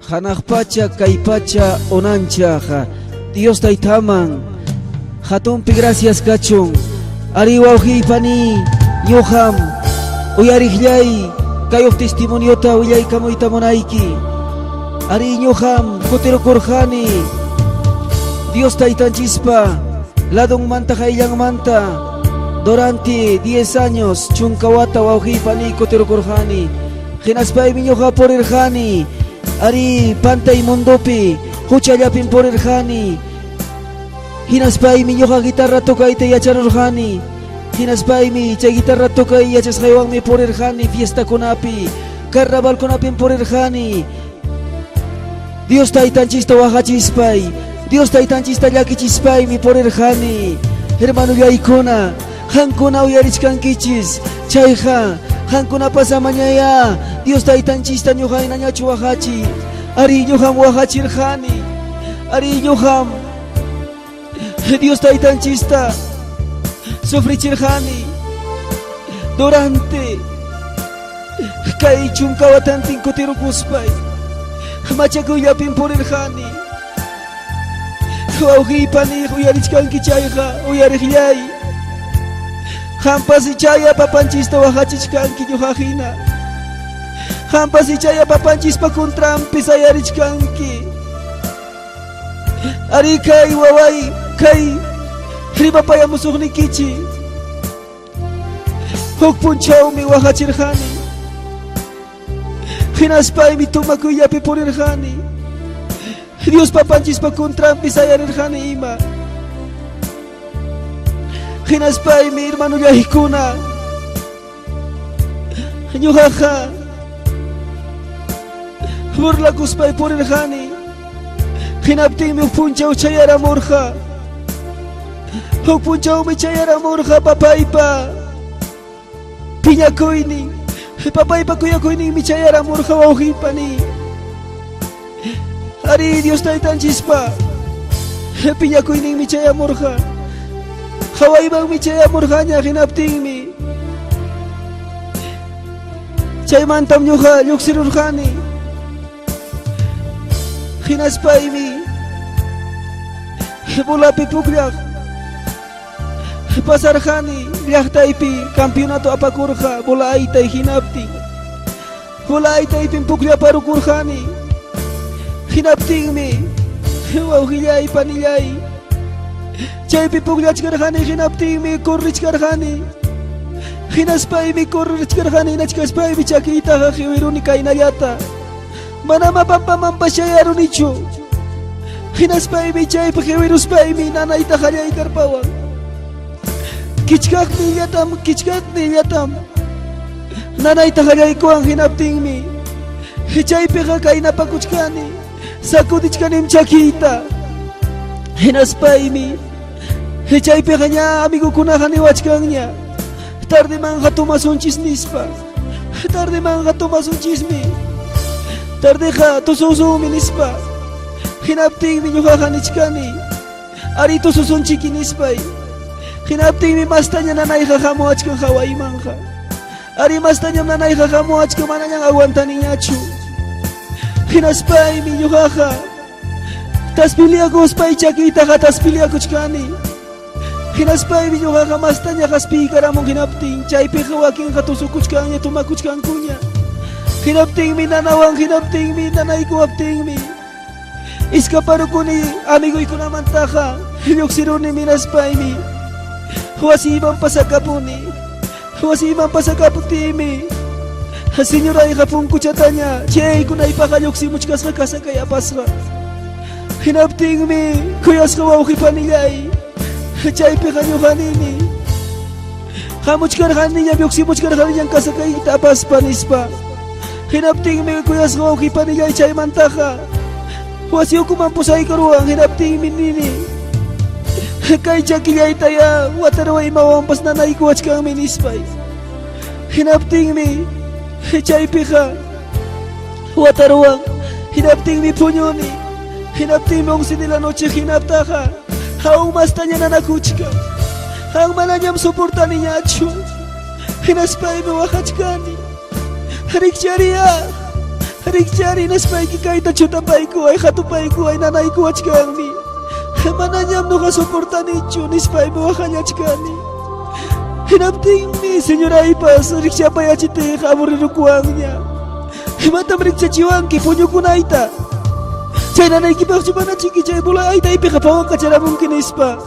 hanaq pacha kay pacha onanchaqa Dios taytaman hatunpi gracias kachun. Ari wawqiypani ñuqam uyariqllay kayuq testimoniota willaykamuyta munayki. Ari ñuqam kutirukurqani Dios taytanchispa ladunmanta qayllanmanta durante 10 años chunkawata wawqiypani kutirukurqani. Hinaspaymi ñuqa purirqani ari pantay mundupi huchallapin purirqani. Hinaspaymi ñuqa guitarra tukayta yacharurqani. Hinaspaymi chay guitarra tukay yachasqaywanmi purirqani fiestakunapi carnavalkunapin purirqani. Dios taytanchista waqachispay, Dios taytanchista llakichispaymi purirqani. Hermanullaykuna, hankuna uyarichkankichis chayqa hankunapas amañaya Dios taytanchista ñuqaynañachu waqachi. Ari ñuqam waqachirqani, ari ñuqam Dios taytanchista sufrichirqani durante kay chunkawatantin kutirukuspay machakuyllapin purirqani. Wawqiypani uyarichkanki chayqa uyariqllay hampas ichaya papanchista waqachichkanki ñuqaqhina. Hampas ichaya papanchispa contrampi sayarichkanki. Ari kay waway kay rimapayamusuqnikichi huk punchawmi waqachirqani. Hinaspaymi tumakuyllapi purirqani. Dios papanchispa contrampi sayarirqani ima. Hinaspaymi hermanullaykuna ñuqaqa burlakuspay purirqani. Hinaptinmi huk punchaw chayaramurqa. Huk punchawmi chayaramurqa papaypa piñakuynin. Papaypa kuyakuyninmi chayaramurqa wawqiypani. Ari Dios taytanchispa piñakuyninmi chayamurqa. Hawaymanmi chayamurqaña hinaptinmi chaymantam ñuqa lluqsirurqani. Hinaspaymi bulapi pukllaq pasarqani llaqtaypi campeonato apakurqa bola aytay hinaptin. Bola aytaypin pukllaparukurqani. Hinaptinmi wawqillay panillay chaypi pukllachkarqani. Hinaptinmi kurrichkarqani. Hinaspaymi kurrichkarqani nachkaspaymi chakiytaqa qhiwiruni kaynallata mana mapampamanpas chayarunichu. Hinaspaymi chaypi qhiwiruspaymi nanayta qallaykarpawan. Kichkaqni llatam nanayta qallaykuwan. Hinaptinmi chaypiqa kaynapakuchkani sakudichkanim chakiyta. Hinaspaymi chaypiqa ña amigukunaqa niwachkanña tardemanja tumasunchis nispa. Tardemanja tumasunchismi, tardeqa tususumi nispa. Hinaptinmi ñuqaqa nichkani ari tususunchiki nispay. Hinaptinmi mastaña nanayqa hamuachkan hawaymanja. Ari mastañam nanayqa hamuachkan manañan aguantaniñachu. Hinaspaymi ñuqaqa taspiliakuspay chakiytaqa taspiliakuchkani. Hinaspaymi ñuqaqa mastaña qaspiykaramun. Hinaptin chaypiqa wakinqa tusukuchkanña tumakuchkankuña. Hinaptinmi nanawan hinaptinmi nanaykuwaptinmi iskaparukuni amiguykunamantaqa lluqsiruni. Minaspaymi wasiyman pasakapuni. Wasiyman pasakaputimi señorayqa punkuchataña chaykunaypaqa lluqsimuchkasqa kasakay apasqa. Hinaptinmi kuyasqa wawqipanillay chaypiqa ñuqanini hamuchkarqaniña lluqsimuchkarqaniñan kasakayta apaspa nispa. Hinaptinmi kuyasqa wawqipanillay chaymantaqa wasi ukuman pusaykaruwan. Hinaptinmi nini kay chakillaytaya watarwaymawanpas nanaykuwachkanmi nispay. Hinaptinmi chaypiqa watarwan. Hinaptinmi puñuni. Hinaptinmi 11 de la noche hinaptaqa aún mastaña nanakuchka. Aún manañam soportaniñachu. Hinaspaymi waqachkani. Rikcharia Rikjari nas paiki kaita chuta paiku ay hatu paiku ay nanay ko achkani. Mananyam no kasuportan ichu nispay mo akanyachkani. Hinapting mi senyora ipas riksya payachite kaburirukuangnya. Himatam riksya chiwanki punyo kunaita. Chay nanay kipak chumana chiki chay bula ay tayo pikapawang kacara mungkin ispa.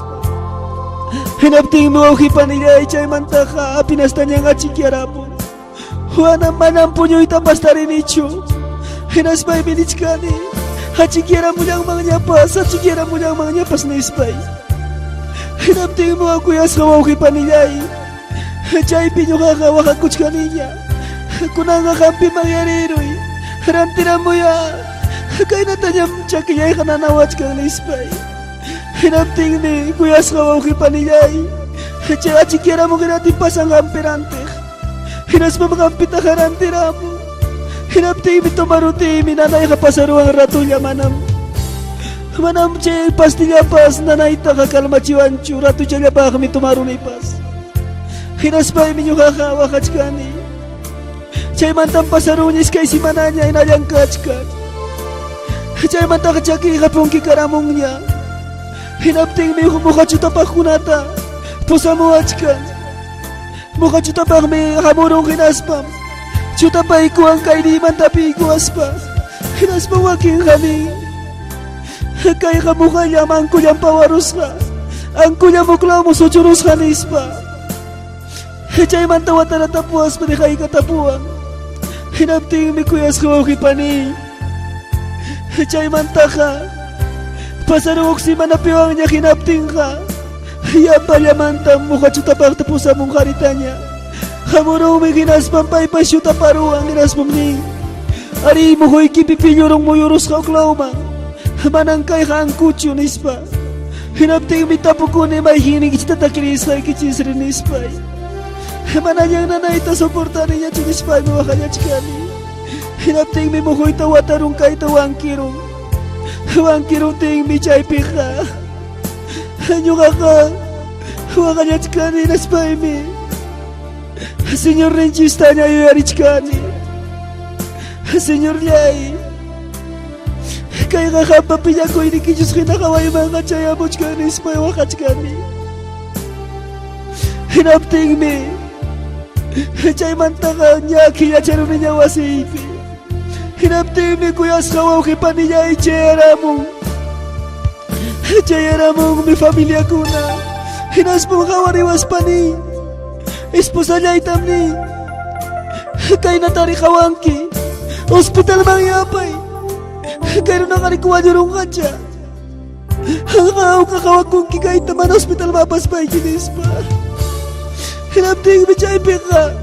Hinapting mo hipanilay chay mantaka pinastanya nga chiki arapo. Huanam manam punyo itampastarin ichu. Hinaspay bilichkani. Hachikiera mo niyang mga nyapas, hachikiera mo niyang mga nyapas na ispay. Hinapting mo ako yas kawaw kipanilay. Chay pinyo kakawakakuch kaninya. Kunang kakampi mangyariroy. Haramtiran mo ya. Kaya natanyam chakiyay kananawach kang na ispay. Hinapting ni kuyas kawaw kipanilay. Chay hachikiera mo kinatipas ang kampirante. Hinas mo makampita karantira mo. Hinapting mi tomaruti mi nanay kapasaruang ratulya manam. Manam chay pastilya pas nanay ta kakalmachiwanchu ratu chalya pa kami tumarunay pas. Hinaspay mi nyo kakawakachkani. Chay mantam pasarunyis kay si mananya inalyang kachkan. Chay manta kachaki kapong kikaramong niya. Hinapting mi mukhachuta pa kunata. Pusamuachkan. Mukhachuta pa kami hamurong hinaspam. Chuta pa ikuang kailiman tapi ikuas pa. Hinas pa waking kami. Kaya kamukha niya ang kulyang pawarus ka. Ang kulyang muklaw mo suchurus ka nis pa. Chay man tawa tapuas pa di kay katapuan. Hinapting mi kuyas ko kipani. Chay man taka. Pasaruk si manapiwang niya hinapting ka. Yapalyamantam mukha chuta pa tapusa mong karitanya. Hamuro may ginaspam pa ipasyuta paro ang ginaspam ni. Ari mo ko'y kipipinyorong mo yoros ka uklawman. Manangkay ka ang kutsyo nispa. Hinapting mitapo ko ni may hinig itatakirisay kichisri nispay. Mananyang nanay ta soporta niya chinispay mo wakanyachkani. Hinapting mi mo ko'y tawatarong kay tawangkirong. Wangkirong ting mi chay pika. Hanyo ka wakanyachkani naspay mi. Señor Renchista niya yarichkani. Señor Yay. Kaya kakapapinya ko inikijus kinakaway mga chaya mochkani ispay wakachkani. Hinapting mi. Chay mantaka niya kaya charo niya wasipi. Hinapting mi kuyas kawaw kipani niya ichera mong. Chayera mong mi familia ko na. Hinas mong kawariwas pani. Esposa niya itam ni. Kaya natari kawangki. Hospital mangyapay. Kaya nang karikuha nyo ka siya. Ang kakawag kong kikay taman hospital mapaspay kinis pa. Hinapting bichay peka.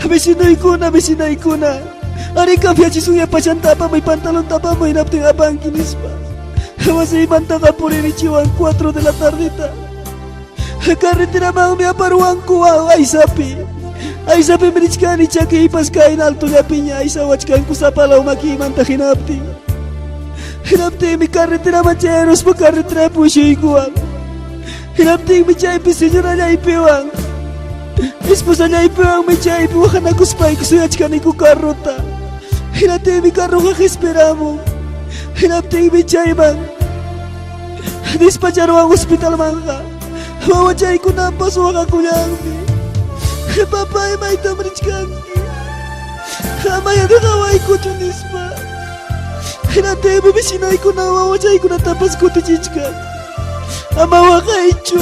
Mesinay ko na. Ari ka fiya chisuya pa siyang tapa may pantalon tapa mo hinapting abang kinis pa. Hawasay manta ka puri ni Chiwang 4 de la tardita. Carretera mang mi aparuang kuwa ay sapi merichkani chaki ipas kain alto ya piña ay sawachkan kusapalaw makimanta hinapting mi carretera macheros pa carretera pusyoy kuwang hinapting mi chay pisenyora niya ipiwang esposa niya ipiwang mi chay ipiwakan akuspay kusuyachkani ku karrota hinapting mi karro kakisperamo hinapting mi chay man dispacharo ang hospital mangka. Mawajay ko na paso ang akulyangmi. Papay may tamrichkangi. Amaya nakaway ko chunispa. Hinatay mo bisinay ko na mawajay ko na tapas ko tichichkan. Amawa ka icho.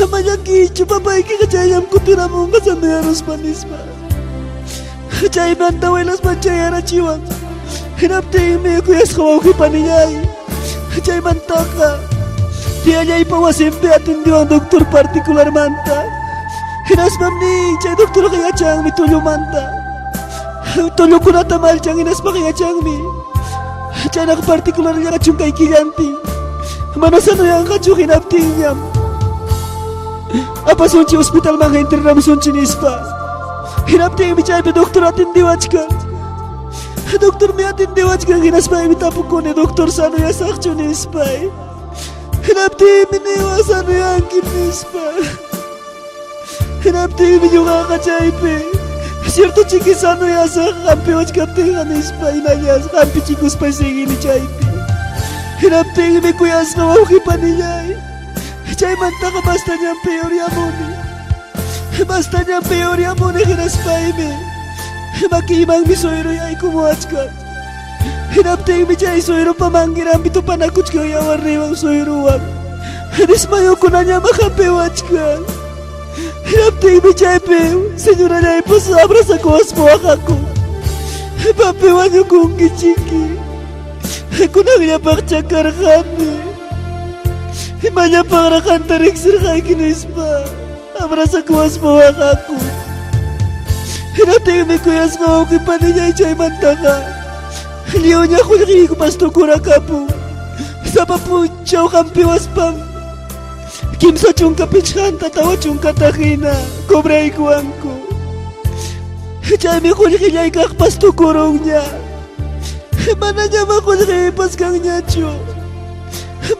Amayang icho papay kikachayam ko tiramong kasandayaros panispa. Chay bantawelas manchayara chiwang. Hinaptay mo kuyas kawaw kipaninyay. Chay mantaka. Dia niya ipawasimpe atindiw ang doktor partikular manta. Hinasmam ni chay doktor kaya chang mi tulyo manta. Tulyo ko na tamal chang hinasma kaya chang mi. Chay nakapartikular niya kachung kay kilyanti. Manasano yang kachung hinapting niyam. Apasun chi hospital mga internamsun chinispa. Hinapting mi chay pa doktor atindiwach ka. Doktor mi atindiwach ka hinasma imitapok ko ni doktor sano yasak chunispa. Hinapti miniwasan mo yung kinis pa. Hinapti minyo kakachaype. Cierto chiquisano ya sa campeón kaptengan Spain ya campi chicos pa sigili chaypi. Hinapting mi kuyas na waki pa niya. Chay manta ka basta niya peor ya muni. Basta niya peor ya muni hinaspay mi. Makimang mi soiro ya ikumuach ka. Hinapting mi chay soiro pamanggiran bito panakuch ka ya warriwang soiruwang. Hanismayo ko na niya makapewach ka. Hinapting mi chay pew. Senyora niya ipasabra sa kuwas mo ako. Papewan niyo kong kichiki. Aku nang nyapak cakar kami. Himanya pangrakan tarik serkai kinispa. Abrasa kuas bawah aku. Hinateng mi kuyas ngawang kipaninya icay mantaka. Liyonya ko nakiku pasto kura kapu. Sapa po chow kampiwas pang. Kimsa chung kapichkan tatawa chung katakina. Kobray kuangku. Chay mi ko nakilay kak pasto kurongnya. Mana nyama ko pas kang nyacho.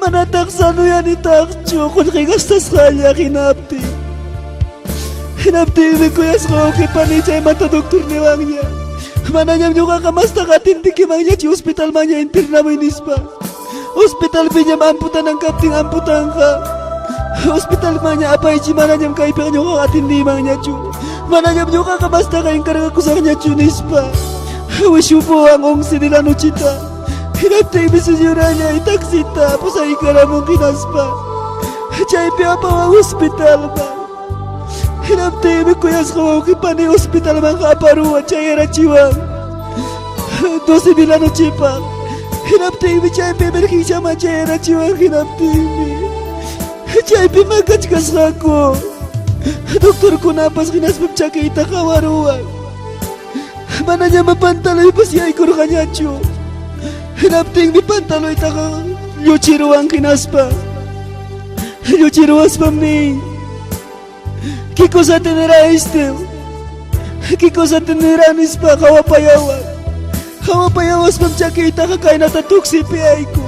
Mana taksano yan itakcho. Kung kigastas kaya kinapti. Hinapti mi ko yas ko kipanichay mata doktor niwang niya. Mana nyam nyo kakamasta katintik kimang niya. Hospital man niya interna mo inispa. Hospital pinya amputan ang kapting amputan ka. Hospital man niya apay chi mana nyam kaipang nyo kakatindi mang niya chu. Mana nyam nyo kakamasta kayong karagakusang niya chu nispa. Wish po ang ongsi nila no chita. Hinaptay mi senyora niya itaksita. Pusay ka na mong kinaspa. Chay pa ang hospital ba. Hinaptay mi kuyas ka mong kipani hospital man kaaparuan. Chay rachiwang 12 nila no chipak. Hinaptay mi chay pa merking siya man chay rachiwang. Hinaptay mi chay pa magkachkas ako. Doktor ko napas kinaspap chay kita kawaruan. Mana niya mapantaloy pa siya ikuro kanya chu. Hinapting mi pantaloy taka Yuchiro ang kinaspa. Yuchiro aspam ni Kiko sa tenera istem. Kiko sa tenera nispa kawapayawan. Kawapayawan aspam chakita kakay natatuk si piyay ko.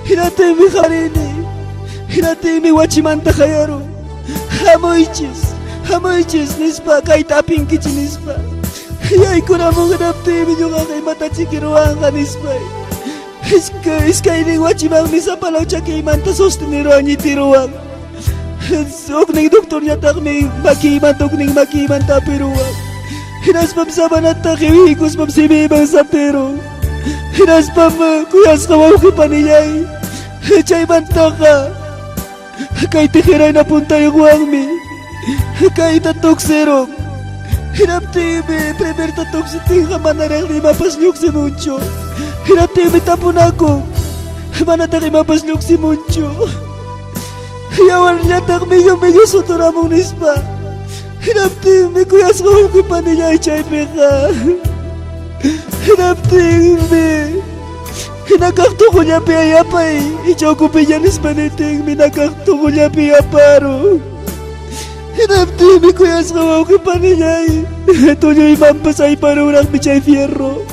Hinatay mi karini. Hinatay mi wachimanta kayaro. Hamoichis nispa kay taping kichi nispa. Yay ko na mong hanapti minyo nga kay matachikiruang kanispay. Iskaining wachimang misa palaw chakay manta sosteniruang itiruang. Ok ning doktor niya takming makiman tok ning makiman tapiruang. Hinaspam sa manata kiwikos pam simibang sa pero. Hinaspam kuyas kawaw kipaniyay. Chay manta ka. Kay tikiray na punta yung wangmi. Kay tatok serong. Hinapti mi, primer tatok si tingka manarang ni mapasluk si Muncho. Hinapti mi tapon ako. Manatang mapasluk si Muncho. Yawan niya tak medyo sutura mong nispa. Hinapti mi, kuyas ko kung paninya ichay peka. Hinapti mi. Hinakakto ko niya piyayapay. Ichaw ko piya nispa niting. Minakakto ko niya piyaparo. Hinapti mi kuyas kawaw kipaninyay. Tunyo'y mampasay parurang mi chay fierro.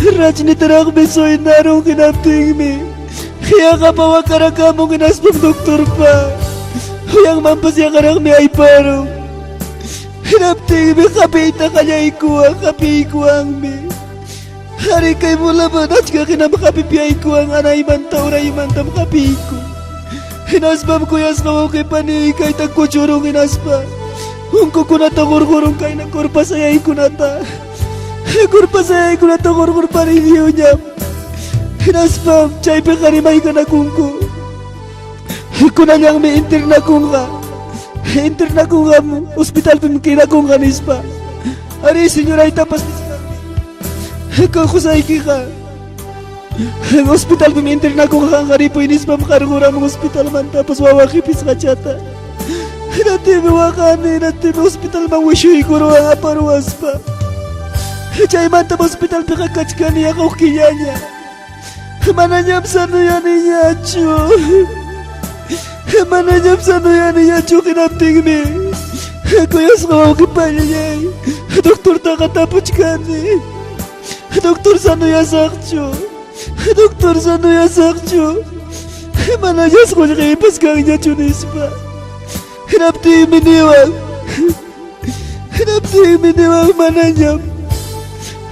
Rach ni tarak mi soy narong hinapting mi. Kaya kapawa karaka mong inaspang doktor pa. Huyang mampasya karang mi ay parong. Hinapting mi kapita kanya ikuwang kapikuwang mi. Hari kay mula ba nat ka kinamakapipiay ko ang anay manta uray mantam kapiku. Hinasbam ko yas kawaw kay pani kay tagkuchurong hinasba. Hungko ko na takurkurong kay nagkurpasayay ko na ta. Kurpasayay ko na takurkur parilyo niya. Hinasbam, chay pe karimay ka na kungko. Kuna niyang may interna kong ka. Interna kong ka mo, hospital pimkina kong kanispa. Ari, senyora itapas ni sinabi. Kakusay ka. Hospital interna ko kakangari po inis pa makarugura mong hospital man tapos wawakipis ka chata. Hinatimi wakani, hinatimi hospital mang wisyo ikuro ang aparuas pa. Chay man tam hospital pikakach ka niya kaukiya niya. Mananyam sa nuya niya, Chu. Mananyam sa nuya niya, Chu, kinapting mi. Kuyas ka wakipanya niya. Doktor takatapos ka ni. Doktor sa nuya sakcho. Doktor sana yasakcho. Mana jas ko niya ipas kang niya chunis pa. Hinapti miniwag. Hinapting minimal mananyam.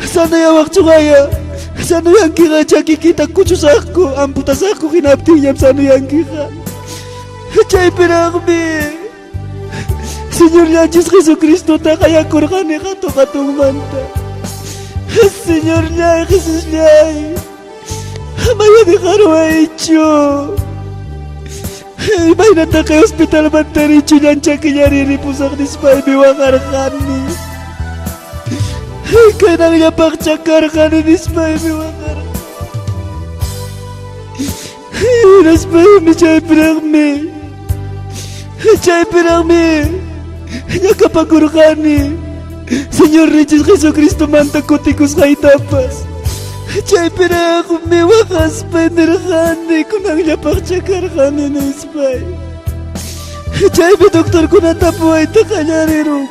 Sana ya waktu kaya. Sana yang kira jaki kita kucus aku. Amputas aku hinaptingnya sana yang kira. Cai piragmi. Señor Yesus Kristo tak kaya kurkan ya katung manta. Señor Yesus nyai. Maya di karwa icho. May nata kay hospital bantari icho nyan caki nyari ripusak di spay biwakar kani. Kaya nang yapak cakar kani di spay biwakar. Naspay mi chay piragmi. Chay piragmi. Nyakapagur kani. Señor Yesus Kristo manta kutikus kay tapas. Chay piragmi wakas penderkani kunang yapak cakar kani na spay. Chay bi doktor kuna tapo ay takanyariru.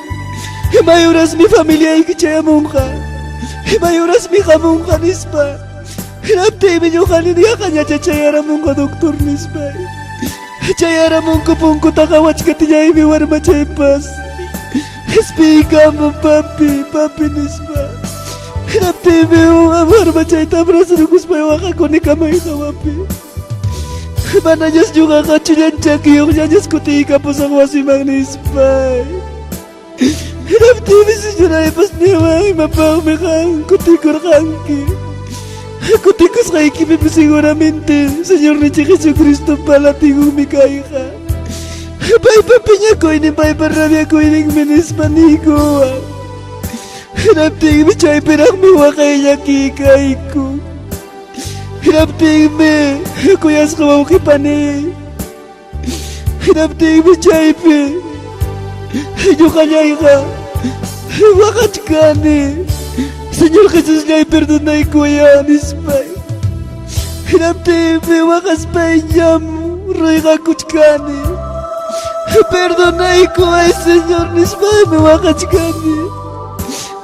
Himayuras mi familia ikichay amungka. Himayuras mi kamungka nispa. Hinaptay mi nyo kanina kanya chayara mungka doktor nispa. Chayara mungka pungko takawach katinya imi warma chay pas. Speak mo papi nispa. Hinaptay mi warma chay tabras rukus pa wakako ni kamay kawapi. Mananyas juga kacuyan caki yung nyanyas kuti kapusang wasimang nispa. Hinaptay mi sinyo pas niwa mapang mekang kutikur kangki. Kutikus kay kimi siguramente Señor ni Jesucristo pala tingong mikay ka. Bay papinya ko ini bay parabia ko ining minis panigo. Hinapting mi chay piragmi wakay niya kikay ko. Hinapting mi kuyas kawaw kipani. Hinapting mi chay pi. Hinyo kanyay ka. Wakat ka ni. Señor Jesús nyay perdonay kuya nispay. Hinapting mi wakas pay nyam roy kakuch ka ni. Perdonay kuya Señor nispay mi wakat ka ni.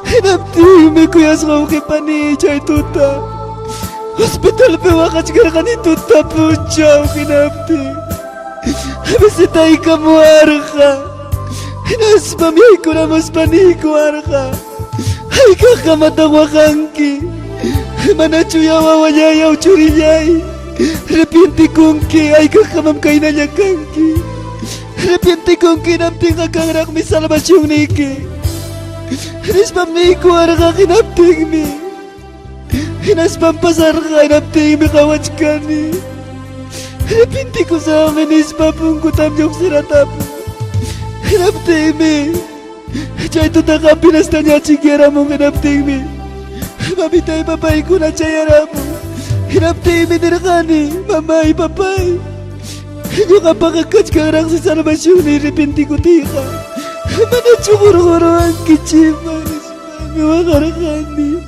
Hinapting mi kuyas kawaw kipani chay tuta. Hospital pe wakat ka ni tuta puchaw hinapting. Bisitay ka mo arka. Hinasmamiyay ko na mas paniko arka. Ay kakamatang wakangki. Manachuyawa wanyayaw churiyay. Repinti kongki ay kakamamkay na nyakangki. Repinti kongki napting kakangrak mi salvasyong niki. Hinasmam niko arka kinapting mi. Hinasmam pasar ka napting mi kawach ka ni. Repinti ko sa amin ispapong kutam yung siratapo. Hinapting mi. Chay tuta kapinas na niya chigera mong hinapting mi. Mamitay papay ko na chayara mo. Hinapting mi nirakani, mamay papay. Hinyo ka pakakach karang si salvasyon ni repinti ko tika. Manachukuro-kuro ang kichimanis pa makarakani.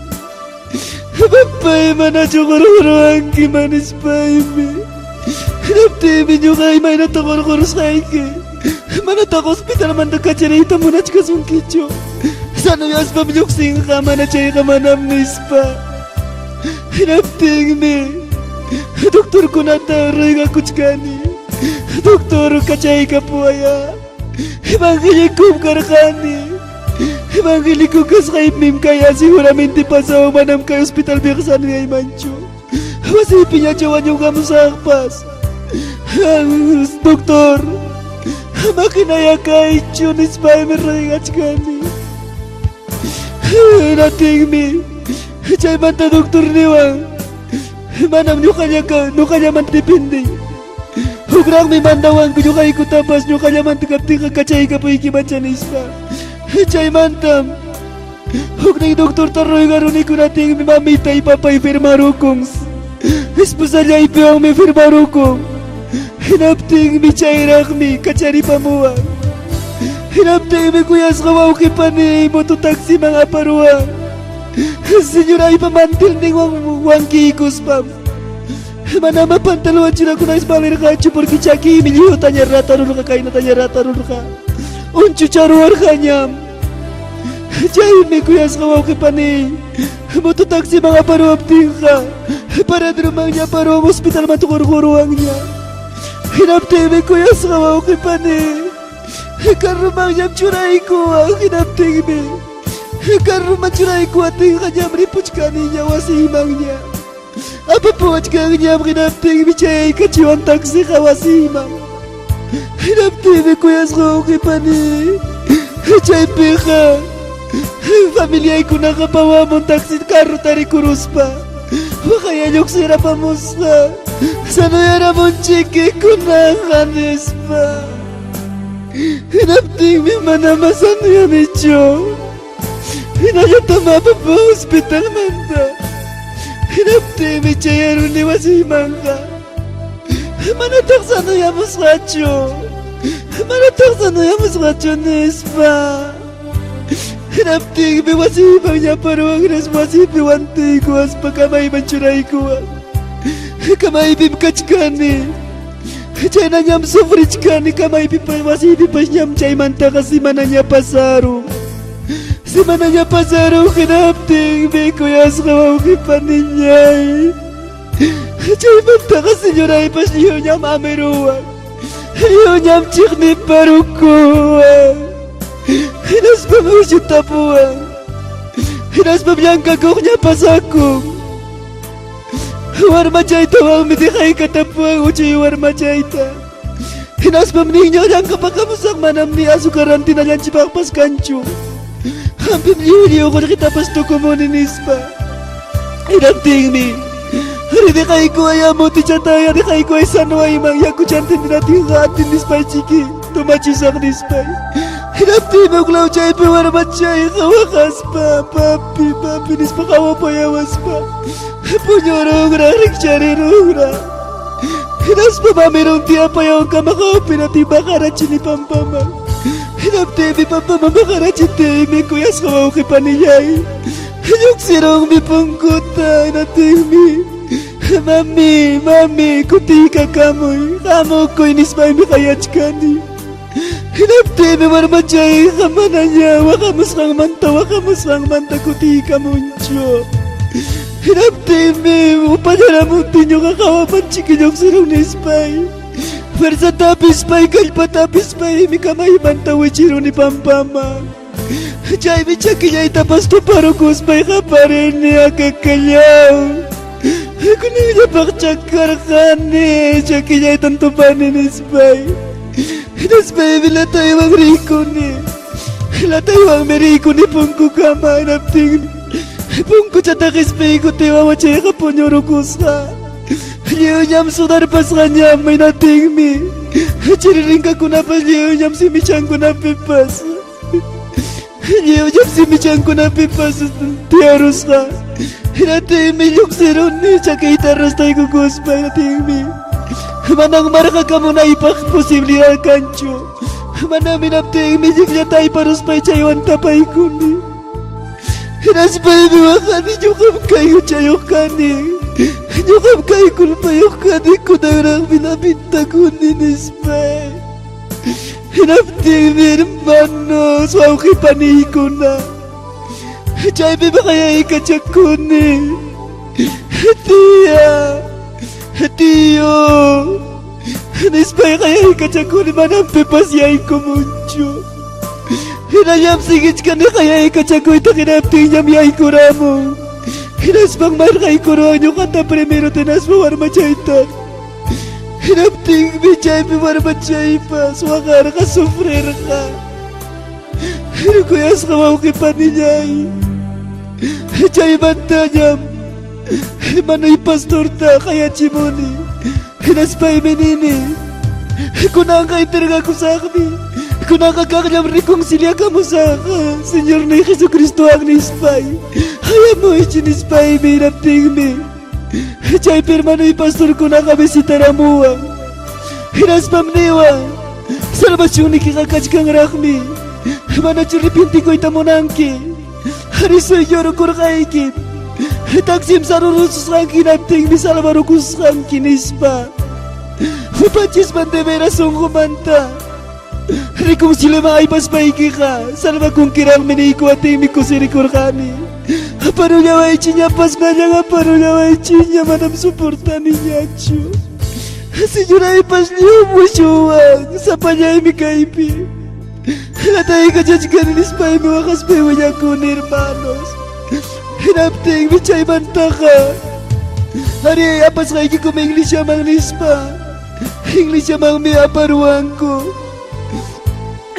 Papay manachukuro-kuro ang kimanis pa imi. Hinapting mi nyo kay may natakuro-kuro sa ike. Manata ko hospital man nagkacharita mo na chika sungkicho. Sana yas pa minyuksing ka man na chay ka manamnis pa. Hinapting mi. Doktor ko na taroy ka kuchkani. Doktor kachay ka po aya. Evangelikum karakani. Evangelikum kaskay mim kaya siguramente pasaw manam kay hospital bikasan ngay mancho. Wasipin niya chawan yung kamusakpas. Doktor. Makinaya kay chunis pa mirayach kani. Nating mi. Chay manta doktor niwa. Manam nyo kanya man dipindi. Hugrang mi mandawang ko nyo kay kutapas nyo kanya man tikap-tikap kachay ka po ikimanchanis pa. Chay mantam. Hugrang doktor taroy garuni ko nating mi mamitay papay firmarukong. Esposa niya ipiwang mi firmarukong. Hinapting mi chayrak mi kachari pamuang. Hinapting mi kuyas kawaw kipani mo taksi mga paruang. Senyor ay pamantil ning wang kikus pam. Manama pantaluan sila ko na ispalir kacho porque chaki miliyo tanya rata rulu ka kain na tanya rata rulu ka. Unchu charuar kanyam. Chay mi kuyas kawaw kipani mo taksi mga paruang tingka. Para drumang niya paruang hospital matukur-kuruang niya. Hinapting mi kuyas kawaw kipani. Karumang jam curai kuang hinapting me. Karumang curai kuang kanyam ripuch kaninya wasimangnya. Apa puach kanyam hinapting me chay kacuan taksi kawasimang. Hinapting me kuyas roki pani. Chay pika. Familia ko nakapawa mong taksi karo tari kurus pa. Kaya nyuksira pa musla. Sana yara mong chiki ko na kanis pa. Hinapting mi manamasan yan icho. Hinayatama pa pa hospital manda. Hinapting mi chayaro ni wasimanga. Manatak sana yan muskacho. Manatak sana yan muskacho nispa. Hinapting mi wasimang niya paruang naswasipi wantay ko as pagkamay manchuray ko. Kamay bimkachkani. Chay na nyam sufrich kani kamay wasipi pas nyam chay manta kasi mananya pasaro. Si mananya pasaro hinapting mi kuyas kawaw kipaninyay. Chay manta kasi nyuray pas niyo nyam ameruang. Iyo nyam chikni parukuang. Hinas pa mo siya tapuan. Hinas pa biyang kagoknya pasakong. Warma jaita wang midikay katapuan uci warma jaita. Hinas pa mninyo niyang kapakamusak manam ni asukaran tinalan cipak pas kancho. Hampim liyo ko nakita pas tukumoninis pa. Hinapting mi. Hindi kay ko ay amo ti chataya ni kay ko ay sanway mang yaku chantin natin atin nispay chiki. Tumachisak nispay. Hinapting mo klaw chay pe warma chay kawakas pa. Papi nispa kawa payawas pa. Punyorogra rikcharirogra. Hinas pa mamirong tiya payaw ka makaupi na tibakara chini pampama. Hinapting mi pampama makara chite mi kuyas kawaw kipaniyay. Yuksirong mi pungkuta hinapting mi. Mami, kutika kamoy. Kamo ko inispay mi kayachkani. Hinapting mi warmachay kamananya. Wakamusang manta kutika muncho. Hinapting mi upanyara muntinyo kakawapan chikinyok sirong nispay. Versa tapis pay kalpa tapis pay mi kamay manta wichiro ni pampama. Chay mi chakinya itapas to parukos pay kaparin ni akakalyaw. Kung niya pakchakar ka ni chakinya itantupan ni nispay. Nispay mi latay wang riko ni. Latay wang meriko ni pungko kama hinapting mi. Pungko chatakis pay ko tiwa wachay kaponyoro kusa. Liyo nyam sudar pas kanyam may nating mi. Chiriring ka kuna pa liyo nyam si Michan ko na pipas. Liyo nyam si Michan ko na pipas. Tiyaros ka. Nating mi yung siron ni chakay taros tayo kukuspay nating mi. Manang maraka ka muna ipak posiblidad kancho. Manami nating mi yung tayo paros pay chayon tapay kuni. Hinaspay mi wakani nyukam kayo chayok kani. Nyukam kayo kulpayok kani kunarang binabinta kuni nispay. Hinapting mi hermano suaw kipanay ko na. Chay mi ba kaya ikachak kuni? Tiyo. Nispay kaya ikachak kuni manampe pasyay ko mucho. Hinayam sigit ka na kaya ikachakoy ta kinapting niyam yay kuramo. Hinaspang markay kuronyo kata primero tinas mo warmachayta. Hinapting bichay mi warmachay swakar ka sufrir ka. Hinukuyas kawaw kipaninyay. Chay banta niyam. Manoy pastor ta kaya chimoni. Hinaspay menini. Kunang kay terga ko sa kami. Kung nakakakanyam rekonsilya ka mo sa Senyor na Jesucristo ang nispay. Hayam mo ichinispay mi napting mi. Chay permano'y pastor ko nakabisita ramuang. Hinaspam niwa. Salvasyon ni kikakach kang rakmi. Manachuripinti ko'y tamonangki. Harisoy yoro kurkaikip. Taksim sarurusus kang kinapting mi salvarukus kang kinispa. Upachis bandevera song kumanta. Reconcilia maipas baiki ka. Salva kung kirang miniko at imiko si Rikorkani. Aparo niya wa ichinya pas na niya nga aparo niya wa ichinya manam suporta niya chu. Senyora ipas niyo mo siwang sa panya imikaipi. Latay ka dyan ka nilis pa mga kaspewa niya kun hermanos. Hinapting bichay banta ka. Hari apas kay ko may English mang nispa. English mang may aparuang ko.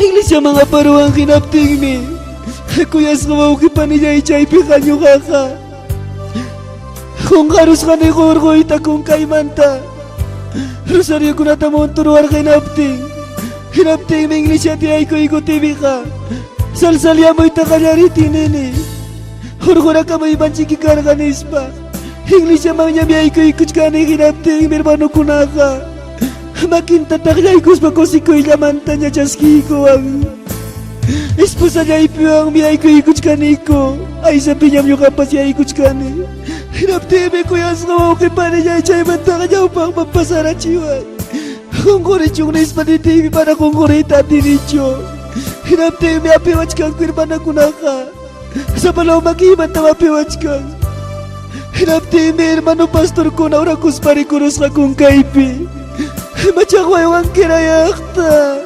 English mga aparuang kinapting mi. Kuyas ka mau kipaniyay chay pikanyo kaka. Kung karus ka ni korko ita kung kay manta. Rosario ko natamon turuar kay napting. Hinapting may English at ay ko ikuti ka. Salsalya mo ita kanyari tinini. Hurgura ka mo iban chikikar ka nispa. English mang niya may ko ikut ka ni hinapting mirmano kunaka. Makin tatakya ikus bakos iko ilamanta niya jaski ko ang. Esposa niya ipiwang may ko ikut ka ni ko. Ay sabi niya mo kapas niya ikut ka ni. Hinapting may kuyas na okay pa niya chay manta ka niya upang mapasara chiwan. Kung kurichong nispa ni TV para kung kurita dinicho. Hinapting may apiwach kang kwirpan na kunaka. Sa palaw makiman na apiwach kang. Hinapting may hermano pastor ko na urakus parikuros ka kung kaipi. Machakway wang kirayakta.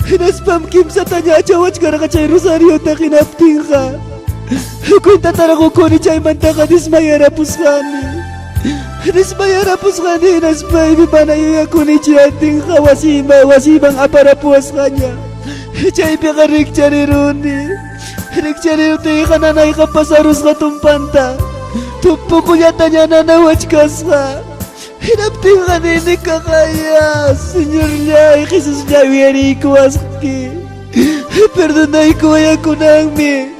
Hinaspam kim sa tanya achawach ka na ka chay Rosario ta kinapting ka. Kung tatara ko ni chay manta ka dismayara puskani. Dismayara puskani hinaspay bibanayo ako ni chiyating ka wasibang aparapuas kanya. Chay pikarik chari runi. Rik chari runi ka nanay ka pasarus ka tumpanta. Tumpo ko yata niya nanawach ka sa. Hinapting ka nini ka kaya. Senyor niya, Jesus niya wiyari ikuwas ki. Perdonay ko ay ako nangmi.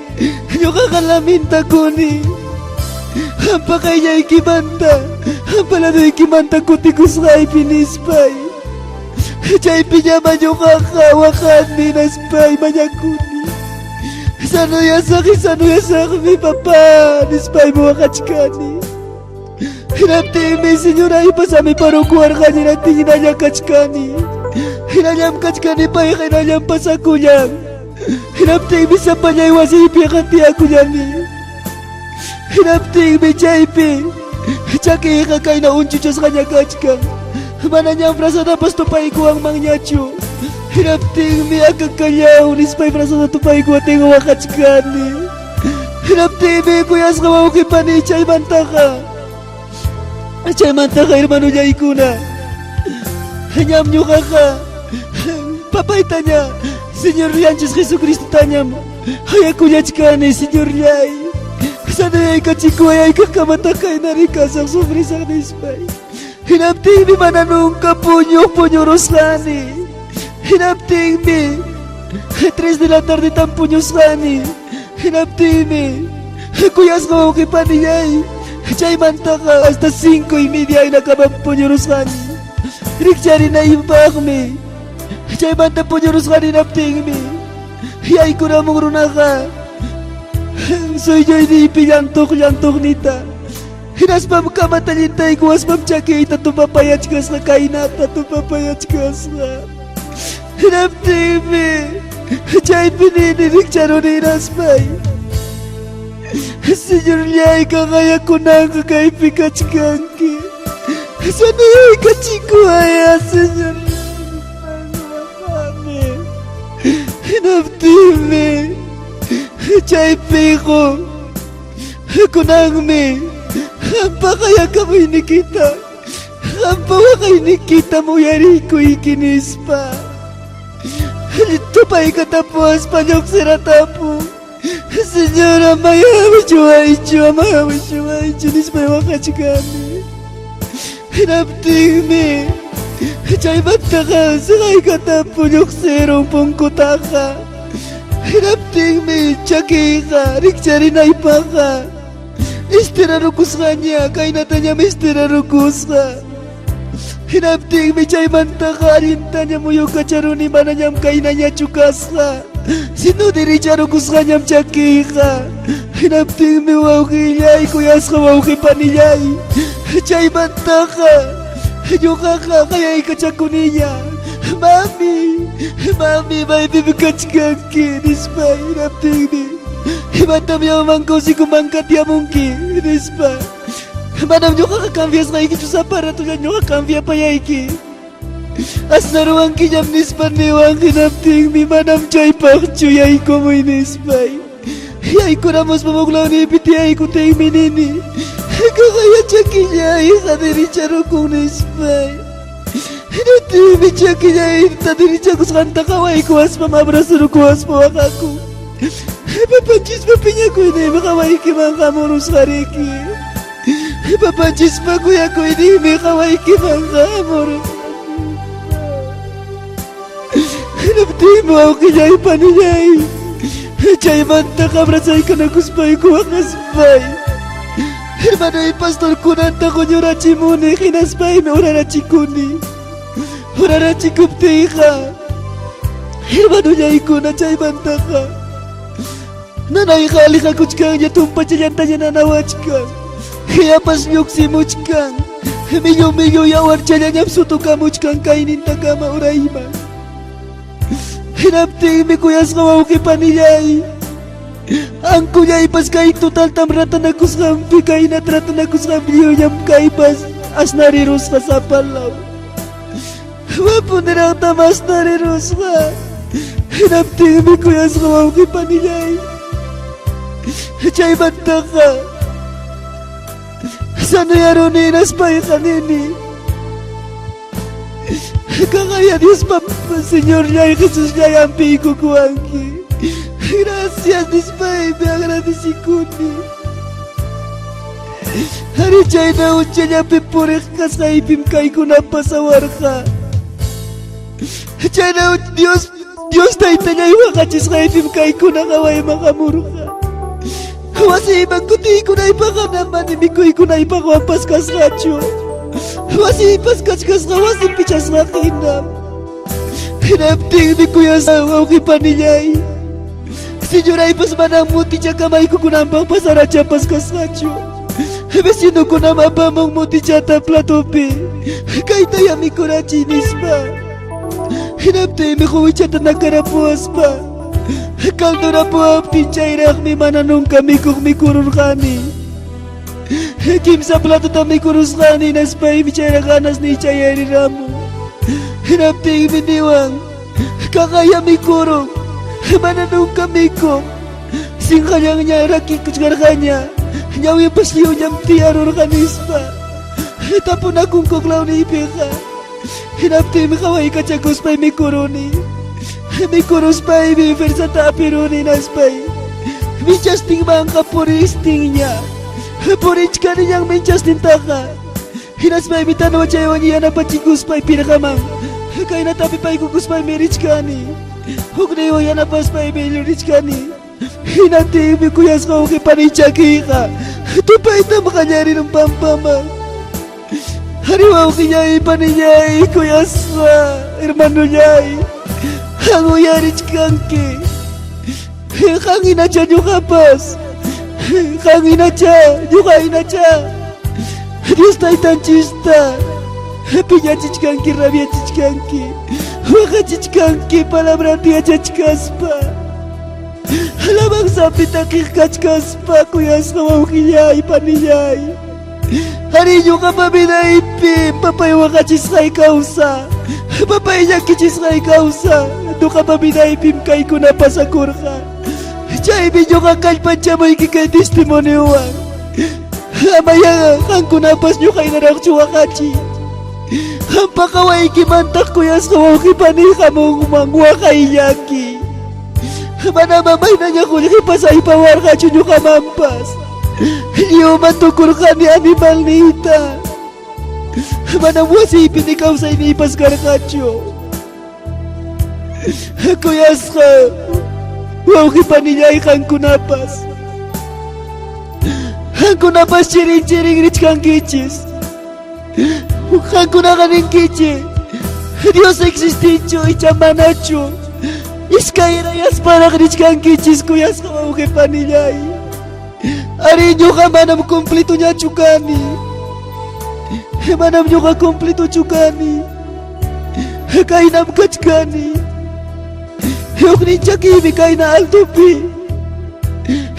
Nyo kakalaminta ko ni. Hampa kaya ikibanta. Hampa lado ikimanta ko tikus ka ipinispay. Chay pinyaman nyo kakawakan ni naspay manyakuni. Sano yasak mi papa. Nispay mo wakachkani. Hinapting may senyora ipasami parukuar ka niya nating hinanyang kachkani. Hinanyang kachkani pa hinanyang pasakunyang. Hinapting may sa panyay wasipi kati ako niya ni. Hinapting may chaypi. Chaki kakay na unchuchos kanya kachkang. Mananyang frasa na pas tupay ko ang mangyacho. Hinapting may akakayaw. Nispay frasa na tupay ko ating wakachkani. Hinapting may kuyas ka mawakipani chay banta ka. Chay manta ka hermano niya ikuna. Hanyam nyo kaka. Papay tanya. Senyor Rianches Jesucristo tanya mo. Haya kunyach ka ni Senyor Riay. Sana ay kachiko ay kakamatakay na rin kasang sufrisak na ispay. Hinapting mi mananong kapunyo rosani. Hinapting mi 3 de la tarde tan punyos kani. Hinapting mi kuyas ka makipaniyay. Chay manta ka hasta 5:30 ay nakabagpunyoros kani. Rikchari na imbak mi. Chay manta punyoros kani napting mi. Hiyay ko na mong runa ka. Soy yo iniipiyantok nita. Hinaspam ka matalintay ko aspam chaki ita tumapayach ka sa kainata tumapayach ka sa. Hinapting mi. Chay pininirik charo ni inaspay. Senyor niya kaya ko na kakay pikachkanki. Sana yung kachiko haya, senyor niya. Hinapting mi. Chay piko. Kunang mi. Hampa kaya kamo inikita. Hampa wakay nikita mo yari ko ikinispa. Tupay katapos panyok siratapo. Senyora mayawi chuaichu nispay wakachkani. Hinapting mi. Chay banta ka sakay katapo nyok serong pongkotaka. Hinapting mi chaki ka rikchari na ipaka. Istirarukus ka niya kay natanya may istirarukus ka. Hinapting mi chay banta ka arinta niya mo yung kacharuni mananyam kay na niya chukas ka. Sino diri charukus ka niyam chaki ka. Hinapting mi wawkiyay kuyas ka wawkipaniyay. Chay banta ka. Yuka ka kaya ikachakuni niya. Mami, may bibigachkaki. Nispa, hinapting mi. Himatam yaw mangko si kumangkat ya mungki. Nispa. Manam nyo kakakambia sa iki sa aparato niya nyo kakambia pa ya iki. Asna ruang kijam nispan newang kinapting mi manam chay pakchu yay ko mo inispay. Yay ko ramos pamuglaw ni ipiti yay ko tay minini. Kakaya chaki yay kadiri charo kong nispay. Hinati mi chaki yay tadiri chako sa kanta kaway ko as pamabrasuro ko as pawakaku. Papanchis pa pinya ko ini makaway kimang kamurus kariki. Papanchis pa kuya ko ini makaway kimang kamurus. Hinapti mo ako kanyay paniyay. Chay manta kabrasay ka na kuspay ko akaspay. Hermano y pastor kunanta ko nyo rachi muni kinaspay me urarachi kuni. Urarachi kupti ka. Hermano niya ikuna chay manta ka. Nanay kali ka kuchkang niya tumpa chayanta niya nanawachkang. Kaya pas nyok si muchkang. Miyo yawar chaya niya suto ka muchkang kainin takama urayman. Hinapting mi kuyas kawaw kipaniyay. Ang kuyay pas kay total tamratan ako sa kampi kay natratan ako sa kampi yam kay pas as nariros ka sa palaw. Wapunirang tamas nariros ka. Hinapting mi kuyas kawaw kipaniyay. Chay banta ka. Sana yaro ninas pa'y kanini. Kakaya Dios Señor ya y Jesús ya yampi kukuanki. Gracias Dispay, me agradecikuni. Hari chay na ucha yampi porek kasaipim kay kunapa sa warka. Chay na Dios taita niya iwakachis kaipim kay kunakaway makamurka. Wasi ibang kuti kunay pakanaman imikoy kunay pakwampas kaskacho. Wasi paskas ka wasi pichas nga kinam. Hinapting ni kuya sa kipaniyay. Senyora ipas manang muti siya kamay ko kunambang pasara siya paskas kacho. Besino ko na mabamang muti siya taplatopi. Kay tayami ko na chinis pa. Hinapting mi kuwi siya tanagkarapuas pa. Kaldo na po apti siya irak mi mananong kami kung mi kurur kani. Kim sa plato tamay kurus kani na spay bichara kanas ni chayari ramu. Hinapting biniwang kakaya mi kurong mananong kami ko. Sing kanyang niya rakik kuchgar kanya. Nyawi pasliw niyang tiaror kanispa. Tapon akong koklaw ni ipika. Hinapting mi kaway kachagos pa'y mi kuroni. Mi kurus pa'y mi versa tapironi na spay. Mi justing bang kapuristing niya. Porich ka niyang menchas nintaka. Hinas pa'y mitanaw chayaw niya na pachigus pa'y pinakamang. Kaya natapi pa'y kugus pa'y merich ka ni. Hugnayo yan na pas pa'y merich ka ni. Hinati mi kuyas ka okay panichaki ka. Tupay na makanyari ng pampamang. Hariwaw kanyay paninyay kuyas ka. Hermano nyay. Hango yarich kangki. Kangin na dyan yung kapas. Kang inacha, juga inacha. Dios taitan chista. Pinya chichkanki, rabia chichkanki. Waka chichkanki, palabra tia chachkaspa. Alamang sapi takik kachkaspa, kuyas kawaw kiyay, paniyay. Hari nyo ka paminayipim, papay waka chiskay kausa. Papay niya kichiskay kausa. Do ka paminayipim kay kunapasakur ka. Chay binyo kakalpan siya may kikay testimonyoan. Amaya ang kunapas nyo kay narakchuwa kachi. Ang pakaway kimantak kuyas kawaw kipanika mong umangwa kay yaki. Manamamay na niya kung kipasay pawar kacho nyo kamampas. Iyo matukul ka ni animal nita. Manamwasipin ikaw sa inipas karkacho. Kuyas ka. Wow kipaninyay kang kunapas. Ang kunapas chiring rich kang kichis. Ang kunakaning kichi. Dios existicho ichamanacho. Iskairayas para rich kang kichis kuyas ka wow kipaninyay. Ari nyo ka manam kumplito niya chukani. Manam nyo ka kumplito chukani. Kainam kachkani. Yok ni chaki kay na altupi.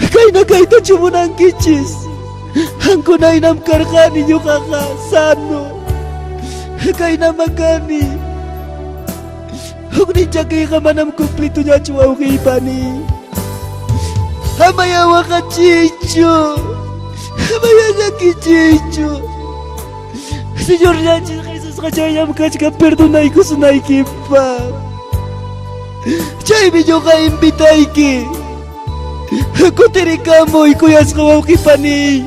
Kay na kay to chumunang kichis. Ang kunay nam karkani nyo kakasano. Kay na magani. Ugnichaki hamanam cumplituña chuauqipani. Amaya wakachicho, amaya yakichicho. Señor Yanchis Jesús Hachayam Kachka perdonaykusunaykipa. Chaymi ñuqa invitayki. Kutirikamuy kuyasqa wawqipani.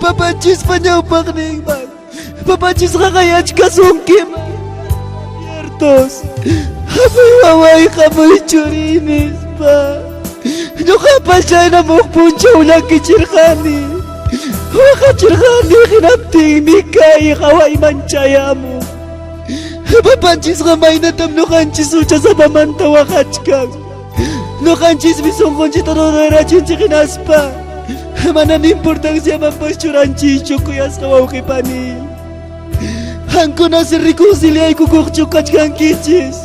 Papachispa ñawpaqninman. Papachisqa qayachkasunkiman. Abiertos. Hamuy waway hamuy churinispa. Ñuqapas chaynamuq punchaw llakichirqani. Waqachirqani hinaptinmi kay qawayman chayamuq. Papanchisqa maynatam ñuqanchis huchasapamanta waqachkan. Ñuqanchismi sunqunchita rurirachinchik hinaspa. Manan importanciamanpas churanchiychu kuyasqa wawqipani. Hankunas reconciliaykukuqchu kachkankichis.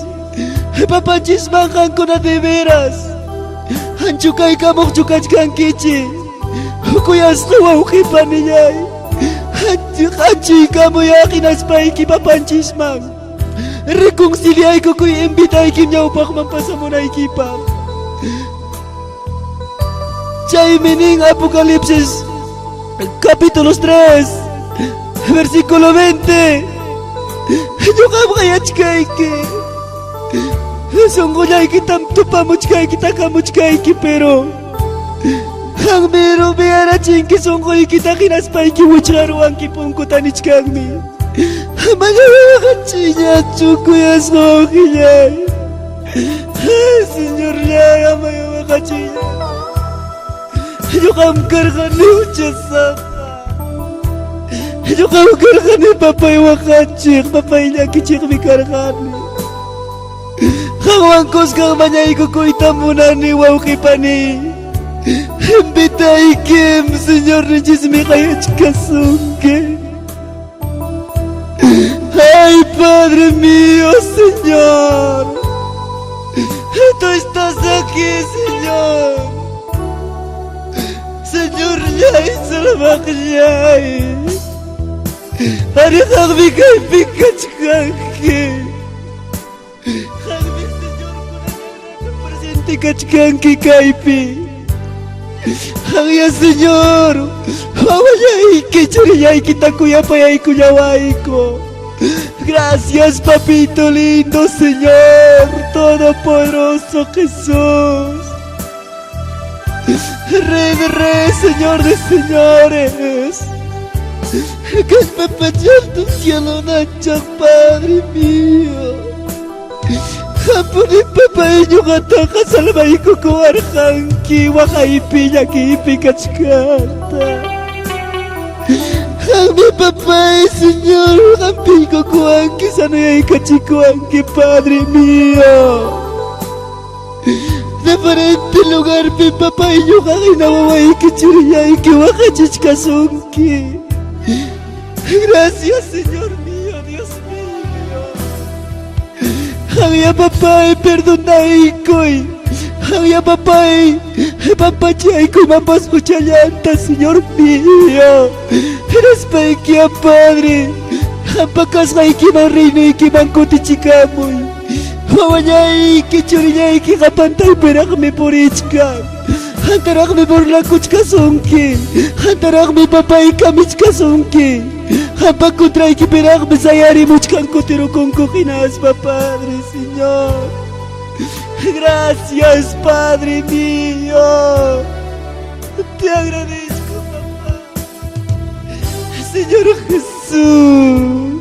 Papanchisman hankuna de veras. Hanchu kaykamuqchu kachkankichis. Kuyasqa wawqipaniñay. Hanchiykamuya hinaspayki papanchisman. Reconciliayku kuy invitayki ñawpaqman pasamunaykipaq. Chaymi nin Apocalipsis capítulo 3 versículo 20. Ñuqaqa yachkayki. Sunqullaykitam tupamuchkayki takamuchkayki pero Hanmiro miyarachinki sunquykita hinaspayki wichqarwanki punkuta nichkanmi. Mana waqachiñachu kuyasqa wawqillay. Señor llay amaya waqachiña. Ñuqam karqani huchasaqa. Ñuqam karqani papay waqachiq, papay llakichiqmi karqani. Qanwan kusqan mañaykukuyta munani wawqipani. Invitaykim, señor Reyesmi qayachkasunki. Ay, Padre mío, Señor. Tú estás aquí, Señor. Señor, Yay, Salvak Yay. Arihagmi kay pikachkanki. Hagmi, Señor, kunana presente kachkanki kaypi. Hagya, Señor. Wawayayki, churiyayki, takuyapayayku llawayko. Gracias, papito lindo, Señor, todopoderoso Jesús. Rey de reyes, Señor de señores. Que el papachal tu cielo nacha, Padre mío. Japoni papayo gataja salvaiko ko arjanki, wajaipi yakipi kachkata. Mi papá, Señor, ampico cuanqui, sanay cachicuanqui, Padre mío. Diferente lugar, mi papá, y yo gaginawa que churiyay que wajachichkasunki. Gracias, Señor mío, Dios mío. Había papá, perdonaicoy. Había papá, papachaico, mamás muchallanta, Señor mío. Respequia, Padre. Hampakasqayki man reynayki man kutichikamuy. Wawallayki churiyayki qapantaypiraqmi purichkan. Hantaraqmi burlakuchkasunki. Hantaraqmi papayka michkasunki. Hampakutraykipiraqmi sayarimuchkan kutirukunku hinaspa, Padre, Señor. Gracias, Padre mío. Te agradezco, papá. Señor Jesús.